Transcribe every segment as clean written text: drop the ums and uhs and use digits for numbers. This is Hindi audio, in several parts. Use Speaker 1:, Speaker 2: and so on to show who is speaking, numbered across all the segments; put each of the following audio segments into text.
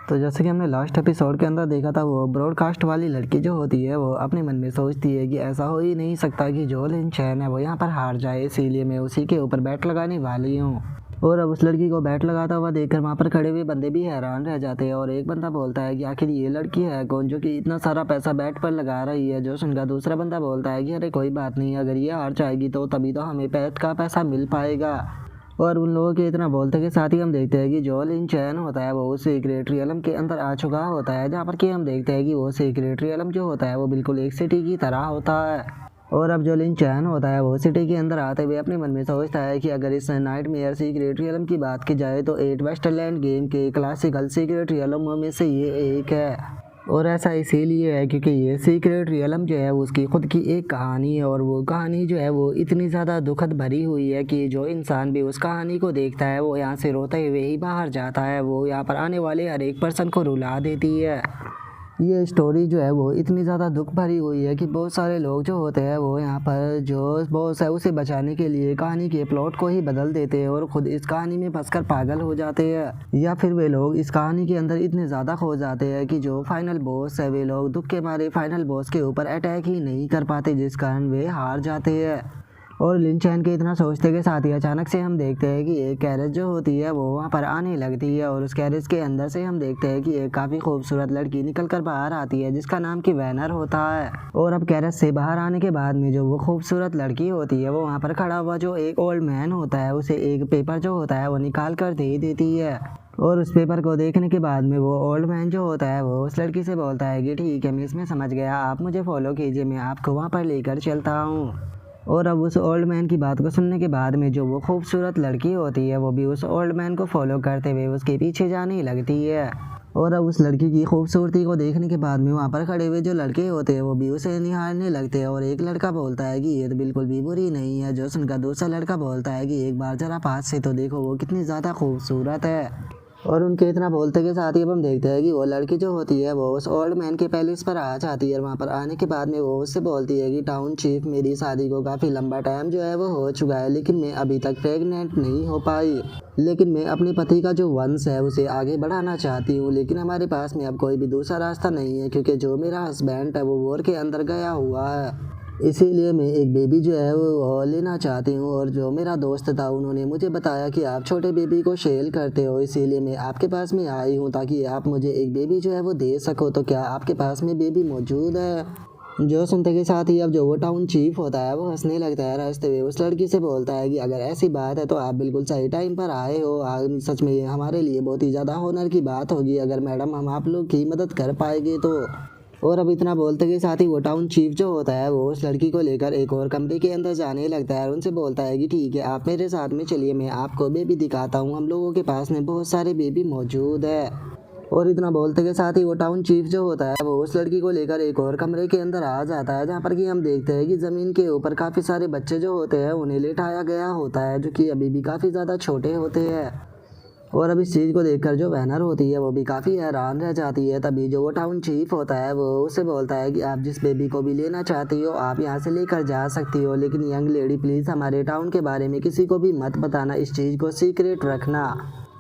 Speaker 1: तो जैसे कि हमने लास्ट एपिसोड के अंदर देखा था, वो ब्रॉडकास्ट वाली लड़की जो होती है वो अपने मन में सोचती है कि ऐसा हो ही नहीं सकता कि जो लिन चैन है वो यहाँ पर हार जाए, इसीलिए मैं उसी के ऊपर बैट लगाने वाली हूँ। और अब उस लड़की को बैट लगाता हुआ देखकर वहाँ पर खड़े हुए बंदे भी हैरान रह जाते हैं और एक बंदा बोलता है कि आखिर ये लड़की है कौन जो कि इतना सारा पैसा बैट पर लगा रही है। जो सुनकर दूसरा बंदा बोलता है कि अरे कोई बात नहीं, अगर ये हार जाएगी तो तभी तो हमें बैट का पैसा मिल पाएगा। और उन लोगों के इतना बोलते के साथ ही हम देखते हैं कि जो लिन चैन होता है वो उस सीक्रेट रियलम के अंदर आ चुका होता है, जहाँ पर कि हम देखते हैं कि वो सीक्रेट रियलम जो होता है वो बिल्कुल एक सिटी की तरह होता है। और अब जो लिन चैन होता है वो सिटी के अंदर आते हुए अपने मन में सोचता है कि अगर इस नाइटमेयर सीक्रेट रियलम की बात की जाए तो 8 वेस्टरलैंड गेम के क्लासिकल सीक्रेट रियलमों में से ये एक है। और ऐसा इसीलिए है क्योंकि ये सीक्रेट रियलम जो है उसकी खुद की एक कहानी है और वो कहानी जो है वो इतनी ज़्यादा दुखद भरी हुई है कि जो इंसान भी उस कहानी को देखता है वो यहाँ से रोते हुए ही बाहर जाता है। वो यहाँ पर आने वाले हर एक पर्सन को रुला देती है। ये स्टोरी जो है वो इतनी ज़्यादा दुख भरी हुई है कि बहुत सारे लोग जो होते हैं वो यहाँ पर जो बॉस है उसे बचाने के लिए कहानी के प्लॉट को ही बदल देते हैं और ख़ुद इस कहानी में फंसकर पागल हो जाते हैं, या फिर वे लोग इस कहानी के अंदर इतने ज़्यादा खो जाते हैं कि जो फाइनल बॉस है वे लोग दुख के मारे फाइनल बॉस के ऊपर अटैक ही नहीं कर पाते, जिस कारण वे हार जाते हैं। और लिन चैन के इतना सोचते के साथ ही अचानक से हम देखते हैं कि एक कैरेज जो होती है वो वहाँ पर आने लगती है और उस कैरेज के अंदर से हम देखते हैं कि एक काफ़ी खूबसूरत लड़की निकल कर बाहर आती है जिसका नाम कि वैनर होता है। और अब कैरेज से बाहर आने के बाद में जो वो खूबसूरत लड़की होती है वो वहाँ पर खड़ा हुआ जो एक ओल्ड मैन होता है उसे एक पेपर जो होता है वो निकाल कर दे देती है। और उस पेपर को देखने के बाद में वो ओल्ड मैन जो होता है वो उस लड़की से बोलता है कि ठीक है मैं इसमें समझ गया, आप मुझे फॉलो कीजिए, मैं आपको वहाँ पर लेकर चलता हूँ। और अब उस ओल्ड मैन की बात को सुनने के बाद में जो वो खूबसूरत लड़की होती है वो भी उस ओल्ड मैन को फॉलो करते हुए उसके पीछे जाने लगती है। और अब उस लड़की की खूबसूरती को देखने के बाद में वहाँ पर खड़े हुए जो लड़के होते हैं वो भी उसे निहारने लगते हैं और एक लड़का बोलता है कि ये तो बिल्कुल भी बुरी नहीं है। जो सुनकर दूसरा लड़का बोलता है कि एक बार जरा पास से तो देखो वो कितनी ज़्यादा खूबसूरत है। और उनके इतना बोलते के साथ ही अब हम देखते हैं कि वो लड़की जो होती है वो उस ओल्ड मैन के पैलेस पर आ जाती है और वहाँ पर आने के बाद में वो उससे बोलती है कि टाउन चीफ मेरी शादी को काफ़ी लंबा टाइम जो है वो हो चुका है लेकिन मैं अभी तक प्रेग्नेंट नहीं हो पाई, लेकिन मैं अपने पति का जो वंश है उसे आगे बढ़ाना चाहती हूँ, लेकिन हमारे पास में अब कोई भी दूसरा रास्ता नहीं है क्योंकि जो मेरा हस्बैंड है वो वॉर के अंदर गया हुआ है, इसीलिए मैं एक बेबी जो है वो लेना चाहती हूँ। और जो मेरा दोस्त था उन्होंने मुझे बताया कि आप छोटे बेबी को सेल करते हो, इसीलिए मैं आपके पास में आई हूँ ताकि आप मुझे एक बेबी जो है वो दे सको, तो क्या आपके पास में बेबी मौजूद है। जो सुनते के साथ ही अब जो वो टाउन चीफ होता है वो हंसने लगता है, हंसते हुए उस लड़की से बोलता है कि अगर ऐसी बात है तो आप बिल्कुल सही टाइम पर आए हो, सच में ये हमारे लिए बहुत ही ज़्यादा ऑनर की बात होगी अगर मैडम हम आप लोग की मदद कर पाएंगे तो। और अब इतना बोलते के साथ ही वो टाउन चीफ जो होता है वो उस लड़की को लेकर एक और कमरे के अंदर जाने लगता है और उनसे बोलता है कि ठीक है आप मेरे साथ में चलिए, मैं आपको बेबी दिखाता हूँ, हम लोगों के पास में बहुत सारे बेबी मौजूद है। और इतना बोलते के साथ ही वो टाउन चीफ जो होता है वो उस लड़की को लेकर एक और कमरे के अंदर आ जाता है, जहाँ पर कि हम देखते हैं कि ज़मीन के ऊपर काफ़ी सारे बच्चे जो होते हैं उन्हें लेटाया गया होता है, जो कि अभी भी काफ़ी ज़्यादा छोटे होते हैं। और अब इस चीज़ को देखकर जो वैनर होती है वो भी काफ़ी हैरान रह जाती है। तभी जो वो टाउन चीफ होता है वो उससे बोलता है कि आप जिस बेबी को भी लेना चाहती हो आप यहाँ से लेकर जा सकती हो, लेकिन यंग लेडी प्लीज़ हमारे टाउन के बारे में किसी को भी मत बताना, इस चीज़ को सीक्रेट रखना।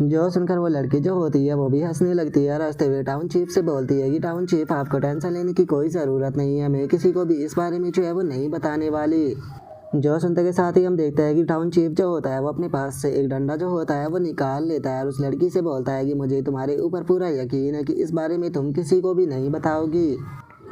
Speaker 1: जो सुनकर वो लड़की जो होती है वो भी हंसने लगती है, हंसते हुए टाउन चीफ से बोलती है कि टाउन चीफ आपको टेंशन लेने की कोई ज़रूरत नहीं है, मैं किसी को भी इस बारे में जो है वो नहीं बताने वाली। जो सुनते के साथ ही हम देखते हैं कि टाउन चीफ जो होता है वो अपने पास से एक डंडा जो होता है वो निकाल लेता है और उस लड़की से बोलता है कि मुझे तुम्हारे ऊपर पूरा यकीन है कि इस बारे में तुम किसी को भी नहीं बताओगी,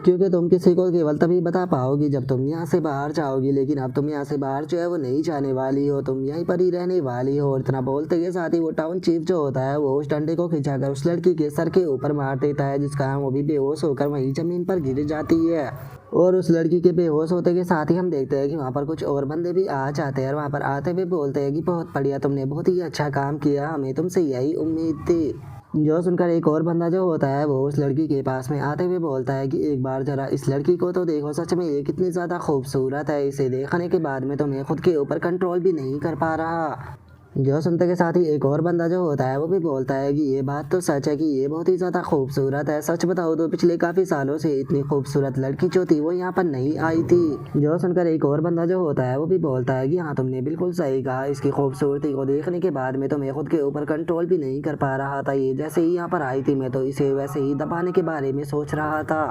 Speaker 1: क्योंकि तुम किसी को केवल तभी बता पाओगी जब तुम यहाँ से बाहर जाओगी, लेकिन अब तुम यहाँ से बाहर जो है वो नहीं जाने वाली हो, तुम यहीं पर ही रहने वाली हो। और इतना बोलते के साथ ही वो टाउन चीफ जो होता है वो उस डंडे को खिंचाकर उस लड़की के सर के ऊपर मार देता है, जिस कारण वो भी बेहोश होकर वहीं ज़मीन पर गिर जाती है। और उस लड़की के बेहोश होते के साथ ही हम देखते हैं कि वहाँ पर कुछ और बंदे भी आ जाते हैं और वहाँ पर आते हुए बोलते हैं कि बहुत बढ़िया, तुमने बहुत ही अच्छा काम किया, हमें तुमसे यही उम्मीद थी। जो सुनकर एक और बंदा जो होता है वो उस लड़की के पास में आते हुए बोलता है कि एक बार जरा इस लड़की को तो देखो, सच में ये कितनी ज़्यादा खूबसूरत है, इसे देखने के बाद में तो मैं खुद के ऊपर कंट्रोल भी नहीं कर पा रहा। जो सुनते के साथ ही एक और बंदा जो होता है वो भी बोलता है कि ये बात तो सच है कि ये बहुत ही ज़्यादा खूबसूरत है। सच बताओ तो पिछले काफ़ी सालों से इतनी खूबसूरत लड़की जो थी वो यहाँ पर नहीं आई थी। जो सुनकर एक और बंदा जो होता है वो भी बोलता है कि हाँ तुमने बिल्कुल सही कहा, इसकी खूबसूरती को देखने के बाद में तो मैं खुद के ऊपर कंट्रोल भी नहीं कर पा रहा था। ये जैसे ही यहाँ पर आई थी मैं तो इसे वैसे ही दबाने के बारे में सोच रहा था।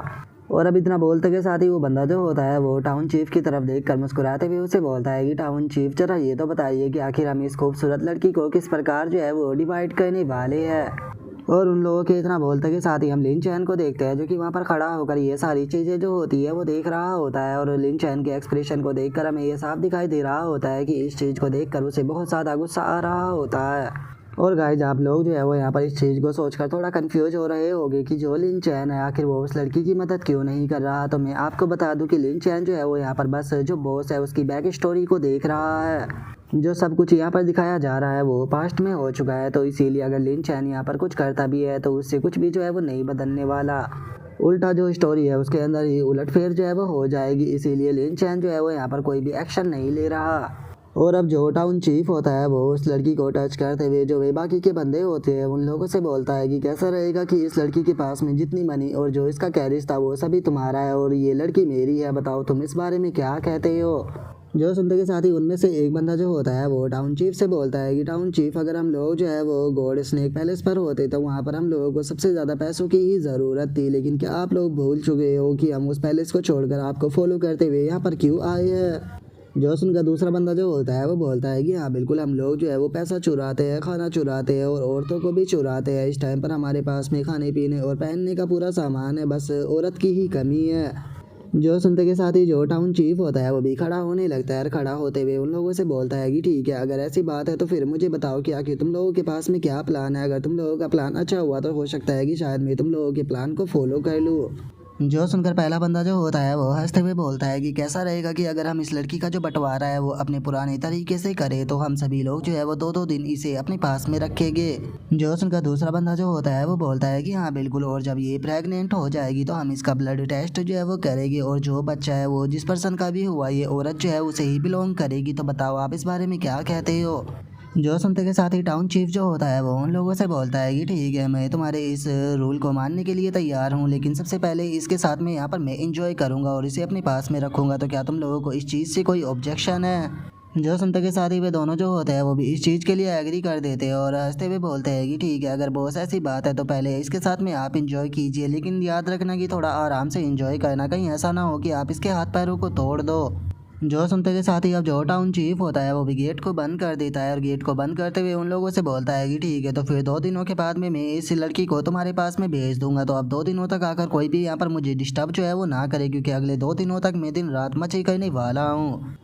Speaker 1: और अब इतना बोलते के साथ ही वो बंदा जो होता है वो टाउन चीफ की तरफ देखकर मुस्कुराते हुए उसे बोलता है कि टाउन चीफ जरा ये तो बताइए कि आखिर हम इस खूबसूरत लड़की को किस प्रकार जो है वो डिवाइड करने वाले हैं। और उन लोगों के इतना बोलते के साथ ही हम लिन चैन को देखते हैं जो कि वहाँ पर खड़ा होकर ये सारी चीज़ें जो होती है वो देख रहा होता है। और लिन चैन के एक्सप्रेशन को देखकर हमें ये साफ दिखाई दे रहा होता है कि इस चीज़ को देखकर उसे बहुत ज़्यादा गुस्सा आ रहा होता है। और गाइज आप लोग जो है वो यहाँ पर इस चीज़ को सोचकर थोड़ा कंफ्यूज हो रहे होंगे कि जो लिन चैन है आखिर वो उस लड़की की मदद क्यों नहीं कर रहा। तो मैं आपको बता दूं कि लिन चैन जो है वो यहाँ पर बस जो बॉस है उसकी बैक स्टोरी को देख रहा है। जो सब कुछ यहाँ पर दिखाया जा रहा है वो पास्ट में हो चुका है, तो इसीलिए अगर लिन चैन यहाँ पर कुछ करता भी है तो उससे कुछ भी जो है वो नहीं बदलने वाला। उल्टा जो स्टोरी है उसके अंदर ही उलटफेर जो है वो हो जाएगी। इसीलिए लिन चैन जो है वो यहाँ पर कोई भी एक्शन नहीं ले रहा। और अब जो टाउन चीफ होता है वो उस लड़की को टच करते हुए जो वे बाकी के बंदे होते हैं उन लोगों से बोलता है कि कैसा रहेगा कि इस लड़की के पास में जितनी मनी और जो इसका कैरिज था वो सभी तुम्हारा है और ये लड़की मेरी है। बताओ तुम इस बारे में क्या कहते हो। जो सुनते के साथ ही उनमें से एक बंदा जो होता है वो टाउन चीफ से बोलता है कि टाउन चीफ अगर हम लोग जो है वो गॉड स्नेक पैलेस पर होते तो वहाँ पर हम लोगों को सबसे ज़्यादा पैसों की ही ज़रूरत थी, लेकिन क्या आप लोग भूल चुके हो कि हम उस पैलेस को छोड़कर आपको फॉलो करते हुए यहाँ पर क्यों आए हैं। जो सुनकर दूसरा बंदा जो होता है वो बोलता है कि हाँ बिल्कुल, हम लोग जो है वो पैसा चुराते हैं, खाना चुराते हैं और औरतों को भी चुराते हैं। इस टाइम पर हमारे पास में खाने पीने और पहनने का पूरा सामान है, बस औरत की ही कमी है। जो सुनते के साथ ही जो टाउन चीफ होता है वो भी खड़ा होने लगता है और खड़ा होते हुए उन लोगों से बोलता है कि ठीक है, अगर ऐसी बात है तो फिर मुझे बताओ कि आखिर तुम लोगों के पास में क्या प्लान है। अगर तुम लोगों का प्लान अच्छा हुआ तो हो सकता है कि शायद मैं तुम लोगों के प्लान को फॉलो कर लूँ। जो सुनकर पहला बंदा जो होता है वो हंसते हुए बोलता है कि कैसा रहेगा कि अगर हम इस लड़की का जो बंटवारा है वो अपने पुराने तरीके से करें तो हम सभी लोग जो है वो 2-2 दिन इसे अपने पास में रखेंगे। जो सुनकर दूसरा बंदा जो होता है वो बोलता है कि हाँ बिल्कुल, और जब ये प्रेग्नेंट हो जाएगी तो हम इसका ब्लड टेस्ट जो है वो करेंगे और जो बच्चा है वो जिस पर्सन का भी हुआ ये औरत जो है उसे ही बिलोंग करेगी। तो बताओ आप इस बारे में क्या कहते हो। जो सुनते के साथ ही टाउन चीफ जो होता है वो उन लोगों से बोलता है कि ठीक है, मैं तुम्हारे इस रूल को मानने के लिए तैयार हूँ, लेकिन सबसे पहले इसके साथ में यहाँ पर मैं इंजॉय करूँगा और इसे अपने पास में रखूँगा। तो क्या तुम लोगों को इस चीज़ से कोई ऑब्जेक्शन है। जो सुनते के साथ ही वे दोनों जो होते हैं वो भी इस चीज़ के लिए एग्री कर देते हैं और हंसते हुए बोलते हैं कि ठीक है, अगर बॉस ऐसी बात है तो पहले इसके साथ में आप इंजॉय कीजिए, लेकिन याद रखना कि थोड़ा आराम से इंजॉय करना, कहीं ऐसा ना हो कि आप इसके हाथ पैरों को तोड़ दो। जो सुनते के साथ ही अब जो टाउन चीफ होता है वो भी गेट को बंद कर देता है और गेट को बंद करते हुए उन लोगों से बोलता है कि ठीक है, तो फिर 2 दिनों के बाद में मैं इस लड़की को तुम्हारे पास में भेज दूंगा। तो अब 2 दिनों तक आकर कोई भी यहाँ पर मुझे डिस्टर्ब जो है वो ना करे, क्योंकि अगले 2 दिनों तक मैं दिन रात मचे करने वाला हूँ।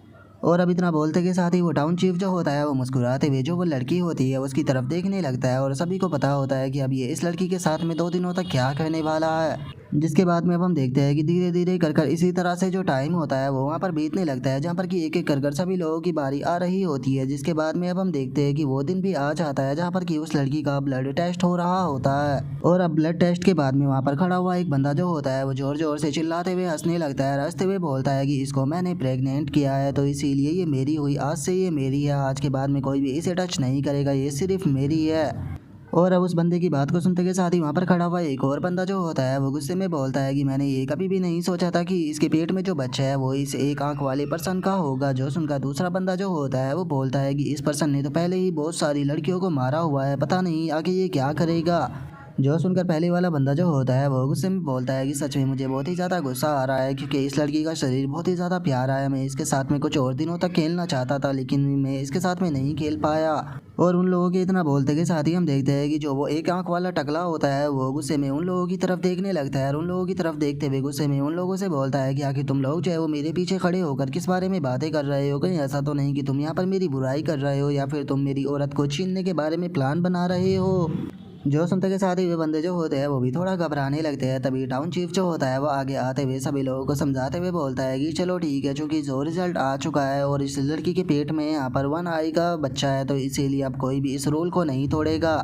Speaker 1: और अब इतना बोलते के साथ ही वो टाउन चीफ जो होता है वो मुस्कुराते हुए जो वो लड़की होती है उसकी तरफ देखने लगता है और सभी को पता होता है कि अब ये इस लड़की के साथ में 2 दिनों तक क्या करने वाला है। जिसके बाद में अब हम देखते हैं कि धीरे धीरे कर कर इसी तरह से जो टाइम होता है वो वहाँ पर बीतने लगता है, जहाँ पर कि एक एक कर कर सभी लोगों की बारी आ रही होती है। जिसके बाद में अब हम देखते हैं कि वो दिन भी आ जाता है जहाँ पर कि उस लड़की का ब्लड टेस्ट हो रहा होता है। और अब ब्लड टेस्ट के बाद में वहाँ पर खड़ा हुआ एक बंदा जो होता है वो जोर जोर से चिल्लाते हुए हंसने लगता है, हंसते हुए बोलता है कि इसको मैंने प्रेग्नेंट किया है तो इसीलिए ये मेरी हुई, आज से ये मेरी है, आज के बाद में कोई भी इसे टच नहीं करेगा, ये सिर्फ मेरी है। और अब उस बंदे की बात को सुनते के साथ ही वहाँ पर खड़ा हुआ एक और बंदा जो होता है वो गुस्से में बोलता है कि मैंने ये कभी भी नहीं सोचा था कि इसके पेट में जो बच्चा है वो इस एक आंख वाले पर्सन का होगा। जो सुनकर दूसरा बंदा जो होता है वो बोलता है कि इस पर्सन ने तो पहले ही बहुत सारी लड़कियों को मारा हुआ है, पता नहीं आगे ये क्या करेगा। जो सुनकर पहले वाला बंदा जो होता है वो गुस्से में बोलता है कि सच में मुझे बहुत ही ज़्यादा गुस्सा आ रहा है, क्योंकि इस लड़की का शरीर बहुत ही ज़्यादा प्यारा है। मैं इसके साथ में कुछ और दिनों तक खेलना चाहता था, लेकिन मैं इसके साथ में नहीं खेल पाया। और उन लोगों के इतना बोलते के साथ ही हम देखते हैं कि जो वो एक आंख वाला टकला होता है वो गुस्से में उन लोगों की तरफ देखने लगता है और उन लोगों की तरफ देखते हुए गुस्से में उन लोगों से बोलता है कि आखिर तुम लोग जो है वो मेरे पीछे खड़े होकर किस बारे में बातें कर रहे हो। कहीं ऐसा तो नहीं कि तुम यहाँ पर मेरी बुराई कर रहे हो या फिर तुम मेरी औरत को छीनने के बारे में प्लान बना रहे हो। जो सुनते के साथ ही वे बंदे जो होते हैं वो भी थोड़ा घबराने लगते हैं। तभी टाउन चीफ जो होता है वो आगे आते हुए सभी लोगों को समझाते हुए बोलता है कि चलो ठीक है, चूंकि जो रिजल्ट आ चुका है और इस लड़की के पेट में यहाँ पर 1 आई का बच्चा है तो इसीलिए अब कोई भी इस रूल को नहीं तोड़ेगा।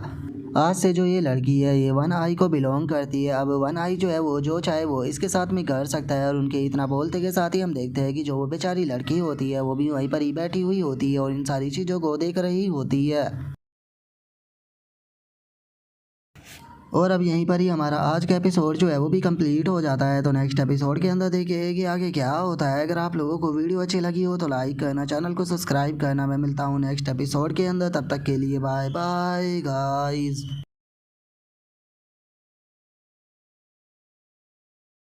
Speaker 1: आज से जो ये लड़की है ये वन आई को बिलोंग करती है। अब वन आई जो है वो जो चाहे वो इसके साथ में कर सकता है और उनके इतना बोलते के साथ ही हम देखते हैं कि जो वो बेचारी लड़की होती है वो भी वहीं पर ही बैठी हुई होती है और इन सारी चीज़ों को देख रही होती है। और अब यहीं पर ही हमारा आज का एपिसोड जो है वो भी कंप्लीट हो जाता है। तो नेक्स्ट एपिसोड के अंदर देखिए कि आगे क्या होता है। अगर आप लोगों को वीडियो अच्छी लगी हो तो लाइक करना, चैनल को सब्सक्राइब करना। मैं मिलता हूँ नेक्स्ट एपिसोड के अंदर, तब तक के लिए बाय बाय गाइस।